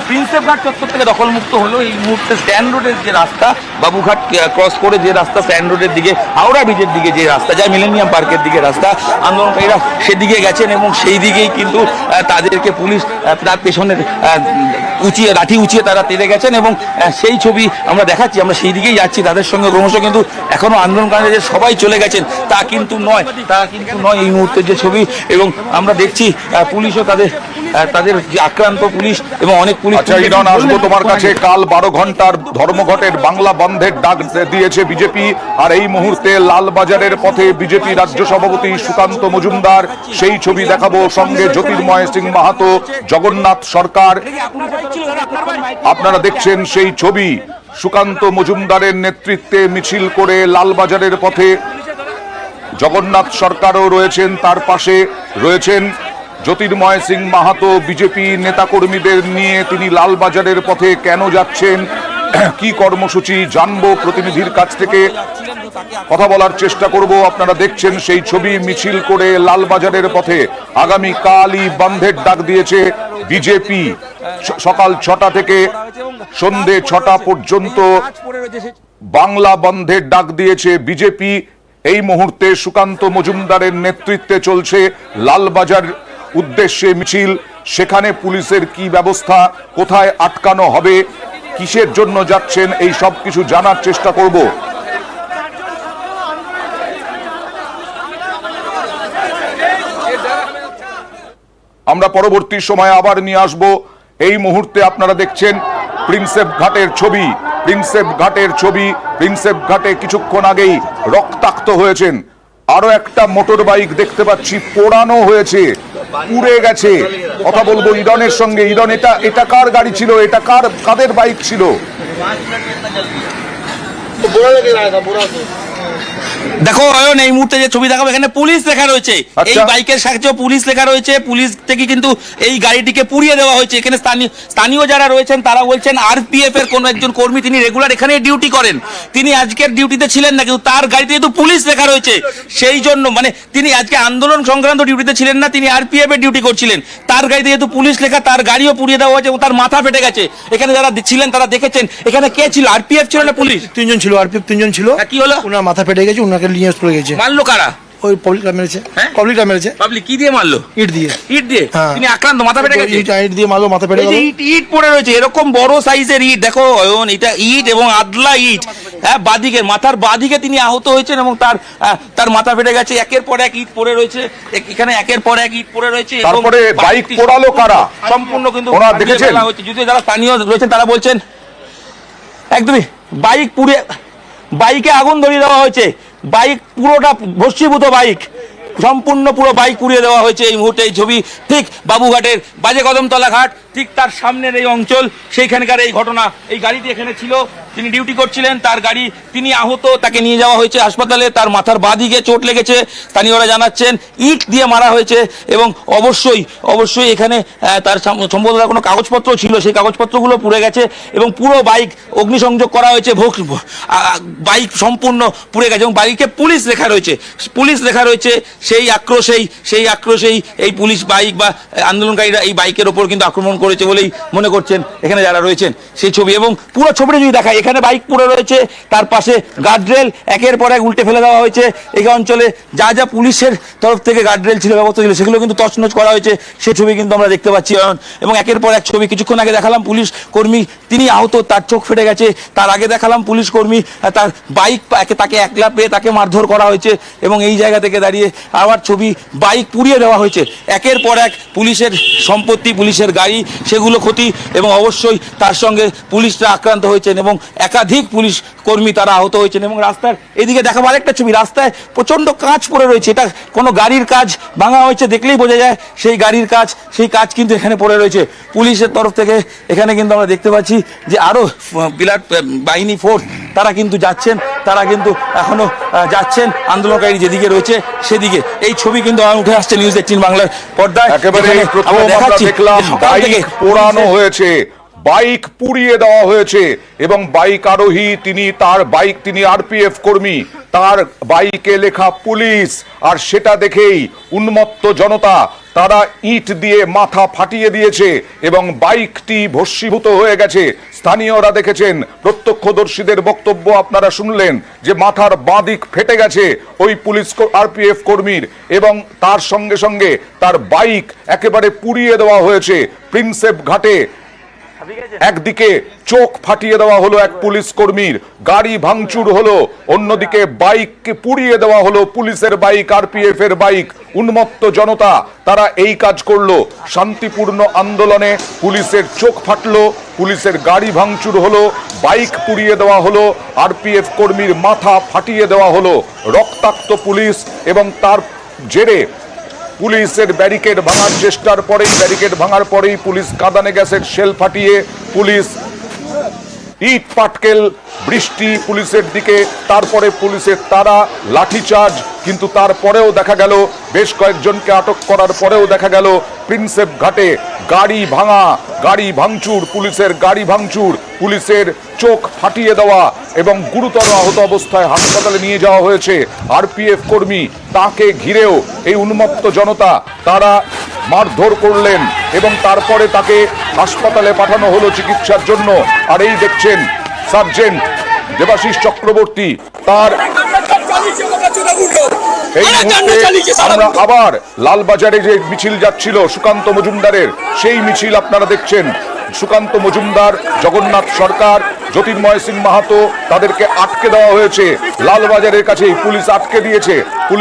Prinsep ঘাট চত্বর থেকে দখলমুক্ত হলো। এই মুহূর্তে স্ট্যান্ড রোডের যে রাস্তা, বাবুঘাট ক্রস করে যে রাস্তা স্ট্যান্ড রোডের দিকে, হাওড়া ব্রিজের দিকে যে রাস্তা যায়, মিলেনিয়াম পার্কের দিকে রাস্তা, আন্দোলনকারীরা সেদিকে গেছেন এবং সেই দিকেই কিন্তু তাদেরকে পুলিশ তার পেছনের লাঠি উঁচিয়ে তারা তেড়ে গেছেন এবং সেই ছবি আমরা দেখাচ্ছি। আমরা সেই দিকেই যাচ্ছি তাদের সঙ্গে ক্রমশ, কিন্তু এখনো আন্দোলনকারীরা যে সবাই চলে গেছেন তা কিন্তু নয়, এই মুহূর্তের যে ছবি। এবং আমরা দেখছি পুলিশও তাদের যে আক্রান্ত পুলিশ এবং অনেক পুলিশ। আসবো তোমার কাছে। কাল 12 ঘন্টার ধর্মঘটের বাংলা বন্ধের ডাক দিয়েছে বিজেপি, আর এই মুহূর্তে লালবাজারের পথে বিজেপি রাজ্য সভাপতি সুকান্ত মজুমদার, সেই ছবি দেখাবো। সঙ্গে জ্যোতির্ময় সিং মাহাতো, জগন্নাথ সরকার। আপনারা দেখছেন সেই ছবি। সুকান্ত মজুমদারের নেতৃত্বে মিছিল করে লালবাজারের পথে জগন্নাথ সরকারও রয়েছেন, তার পাশে রয়েছেন জ্যোতির্ময় সিং মাহাতো। বিজেপি নেতাকর্মীদের নিয়ে তিনি লালবাজারের পথে কেন যাচ্ছেন, কি কর্মসূচি জানবো প্রতিনিধির কাছ থেকে, কথা বলার চেষ্টা করব। আপনারা দেখছেন সেই ছবি। মিছিল করে লালবাজারের পথে আগামী কালই বন্ধের ডাক দিয়েছে বিজেপি। সকাল 6টা থেকে সন্ধে 6টা পর্যন্ত বাংলা বন্ধের ডাক দিয়েছে বিজেপি। এই মুহূর্তে সুকান্ত মজুমদারের নেতৃত্বে চলছে লালবাজার উদ্দেশ্যে মিছিল। সেখানে পুলিশের কি ব্যবস্থা, কোথায় আটকানো হবে, কিসের জন্য যাচ্ছেন, এই সব কিছু জানার চেষ্টা করব। আমরা পরবর্তী সময়ে আবার নিয়ে আসব। এই মুহূর্তে আপনারা দেখছেন প্রিন্সেপ ঘাটের ছবি। প্রিন্সেপ ঘাটে কিছুক্ষণ আগেই রক্তাক্ত হয়েছেন। আরো একটা মোটর বাইক দেখতে পাচ্ছি পোড়ানো হয়েছে, পুড়ে গেছে। কথা বলবো ইরনের সঙ্গে। ইরন, এটা কার গাড়ি ছিল, এটা কাদের বাইক ছিল? দেখো অয়ন, এই মুহূর্তে যে ছবি দেখাবো এখানে পুলিশ লেখা রয়েছে। এই বাইকের সাথে পুলিশ লেখা রয়েছে। পুলিশ থেকে কিন্তু এই গাড়িটিকে পুড়িয়ে দেওয়া হয়েছে। এখানে স্থানীয় যারা রয়েছেন তারা বলছেন আরপিএফ এর কোন একজন কর্মী, তিনি রেগুলার এখানে ডিউটি করেন, তিনি আজকের ডিউটিতে ছিলেন না, কিন্তু তার গাড়িতে যেহেতু পুলিশ লেখা রয়েছে সেই জন্য, মানে তিনি আজকে আন্দোলন সংক্রান্ত ডিউটিতে ছিলেন না, তিনি আরপিএফ এর ডিউটি করছিলেন, তার গাড়িতে যেহেতু পুলিশ লেখা, তার গাড়িও পুড়িয়ে দেওয়া হয়েছে এবং তার মাথা ফেটে গেছে। এখানে যারা ছিলেন তারা দেখেছেন। এখানে কে ছিল, আরপিএফ ছিল না পুলিশ? তিনজন ছিল, আরপিএফ তিনজন ছিল। কি হলো? ওনার মাথা ফেটে গেছে, ওনাকে নিয়ে পড়ে গেছে। মারলো কারা? ওই পাবলিকরা মেরেছে। পাবলিকরা মেরেছে। পাবলিক কি দিয়ে মারলো? ইট দিয়ে। তিনি আক্রান্ত, মাথা ফেটে গেছে। ইট দিয়ে মারলো, মাথা ফেটে গেল। ইট পড়ে রয়েছে, এরকম বড় সাইজের ইট। দেখো অয়ন, এটা ইট এবং আদলা ইট। বাদিকে, মাথার বাদিকে তিনি আহত হয়েছেন এবং তার মাথা ফেটে গেছে। একের পর এক ইট পড়ে রয়েছে এখানে, একের পর এক ইট পড়ে রয়েছে। তারপরে বাইক পোড়ালো কারা সম্পূর্ণ কিন্তু ওনারা দেখেছেন। যদিও যারা স্থানীয় রয়েছেন তারা বলছেন একদমই বাইক পুড়ে, বাইকে আগুন ধরিয়ে দেওয়া হয়েছে। বাইক পুরোটা ভস্মীভূত, বাইক সম্পূর্ণ পুরো বাইক পুড়িয়ে দেওয়া হয়েছে। এই মুহূর্তে এই ছবি ঠিক বাবুঘাটের বাজে কদমতলা ঘাট, ঠিক তার সামনের এই অঞ্চল, সেইখানকার এই ঘটনা। এই গাড়িটি এখানে ছিল, তিনি ডিউটি করছিলেন, তার গাড়ি, তিনি আহত, তাকে নিয়ে যাওয়া হয়েছে হাসপাতালে। তার মাথার বাঁদিকে চোট লেগেছে, স্থানীয়রা জানাচ্ছেন ইট দিয়ে মারা হয়েছে। এবং অবশ্যই এখানে তার সম্ভবত কোনো কাগজপত্র ছিল, সেই কাগজপত্রগুলো পুড়ে গেছে এবং পুরো বাইক অগ্নিসংযোগ করা হয়েছে। বাইক সম্পূর্ণ পুড়ে গেছে এবং বাইকে পুলিশ লেখা রয়েছে। সেই আক্রোশেই এই পুলিশ বাইক বা আন্দোলনকারীরা এই বাইকের ওপর কিন্তু আক্রমণ করেছে বলেই মনে করছেন এখানে যারা রয়েছেন। সেই ছবি এবং পুরো ছবিটা যদি দেখায়, এখানে বাইক পুড়ে রয়েছে, তার পাশে গার্ডরেল একের পর এক উল্টে ফেলে দেওয়া হয়েছে। এই অঞ্চলে যা পুলিশের তরফ থেকে গার্ডরেল ছিল, ব্যবস্থা ছিল, সেগুলো কিন্তু তছনছ করা হয়েছে। সেই ছবি কিন্তু আমরা দেখতে পাচ্ছি। এবং একের পর এক ছবি, কিছুক্ষণ আগে দেখালাম পুলিশ কর্মী, তিনি আহত, তার চোখ ফেটে গেছে। তার আগে দেখালাম পুলিশ কর্মী, তার বাইক তাকে একলা পেয়ে তাকে মারধর করা হয়েছে এবং এই জায়গা থেকে দাঁড়িয়ে আবার ছবি, বাইক পুড়িয়ে দেওয়া হয়েছে। একের পর এক পুলিশের সম্পত্তি, পুলিশের গাড়ি, সেগুলো ক্ষতি এবং অবশ্যই তার সঙ্গে পুলিশরা আক্রান্ত হয়েছেন এবং একাধিক পুলিশ কর্মী তারা আহত হয়েছেন। এবং রাস্তার এদিকে দেখাবো আরেকটা ছবি, রাস্তায় প্রচণ্ড কাঁচ পড়ে রয়েছে। এটা কোনো গাড়ির কাজ ভাঙা হয়েছে, দেখলেই বোঝা যায় সেই গাড়ির কাজ, সেই কাজ কিন্তু এখানে পড়ে রয়েছে। পুলিশের তরফ থেকে এখানে কিন্তু আমরা দেখতে পাচ্ছি যে আরও বিরাট বাহিনী ফোর্স তারা কিন্তু যাচ্ছেন, তারা কিন্তু এখনো যাচ্ছেন আন্দোলনকারী যেদিকে রয়েছে সেদিকে। এই ছবি কিন্তু উঠে আসছে নিউজ 18 বাংলার পর্দায়। একেবারে দেখলাম বাইক পোড়ানো হয়েছে, বাইক পুড়িয়ে দেওয়া হয়েছে এবং বাইক আরোহী তিনি আরপিএফ কর্মী, তার বাইকে লেখা পুলিশ। আর সেটা দেখেই উন্মত্ত জনতা তারা ইট দিয়ে মাথা ফাটিয়ে দিয়েছে এবং বাইকটি ভস্মীভূত হয়ে গেছে। স্থানীয়রা দেখেছেন, প্রত্যক্ষদর্শীদের বক্তব্য আপনারা শুনলেন যে মাথার বাঁ দিক ফেটে গেছে ওই পুলিশ আরপিএফ কর্মীর, এবং তার সঙ্গে সঙ্গে তার বাইক একেবারে পুড়িয়ে দেওয়া হয়েছে। প্রিন্সেপ ঘাটে একদিকে চোখ ফাটিয়ে দেওয়া হলো এক পুলিশ কর্মীর, গাড়ি ভাঙচুর হলো, অন্যদিকে বাইককে পুড়িয়ে দেওয়া হলো, পুলিশের বাইক, আরপিএফ এর বাইক। উন্মত্ত জনতা তারা এই কাজ করলো। শান্তিপূর্ণ আন্দোলনে পুলিশের চোখ ফাটলো, পুলিশের গাড়ি ভাঙচুর হলো, বাইক পুড়িয়ে দেওয়া হলো, আরপিএফ কর্মীর মাথা ফাটিয়ে দেওয়া হলো। রক্তাক্ত পুলিশ, এবং তার জেরে পুলিশের ব্যারিকেড ভাঙার চেষ্টার পরেই, ব্যারিকেড ভাঙার পরেই পুলিশ কাঁদানে গ্যাসের শেল ফাটিয়ে, পুলিশ ইট পাটকেল বৃষ্টি পুলিশের দিকে, তারপরে পুলিশের তারা লাঠিচার্জ। কিন্তু তারপরেও দেখা গেল, বেশ কয়েকজনকে আটক করার পরেও দেখা গেল প্রিন্সেপ ঘাটে গাড়ি ভাঙা, গাড়ি ভাঙচুর, পুলিশের গাড়ি ভাঙচুর, পুলিশের চোখ ফাটিয়ে দেওয়া, এবং গুরুতর আহত অবস্থায় হাসপাতালে নিয়ে যাওয়া হয়েছে আরপিএফ কর্মী। তাকে ঘিরেও এই উন্মত্ত জনতা তারা মারধর করলেন এবং তারপরে তাকে হাসপাতালে পাঠানো হলো চিকিৎসার জন্য। আর এই দেখছেন সার্জেন্ট দেবাশিস চক্রবর্তী, তার এই মুহূর্তে আমরা আবার লালবাজারে যে মিছিল যাচ্ছিল সুকান্ত মজুমদারের, সেই মিছিল আপনারা দেখছেন। সুকান্ত মজুমদার, জগন্নাথ সরকার, জ্যোতির্ময় সিং মাহাতো, তাদেরকে আটকে দেওয়া হয়েছে লালবাজারের কাছেই, পুলিশ আটকে দিয়েছে। পুলিশ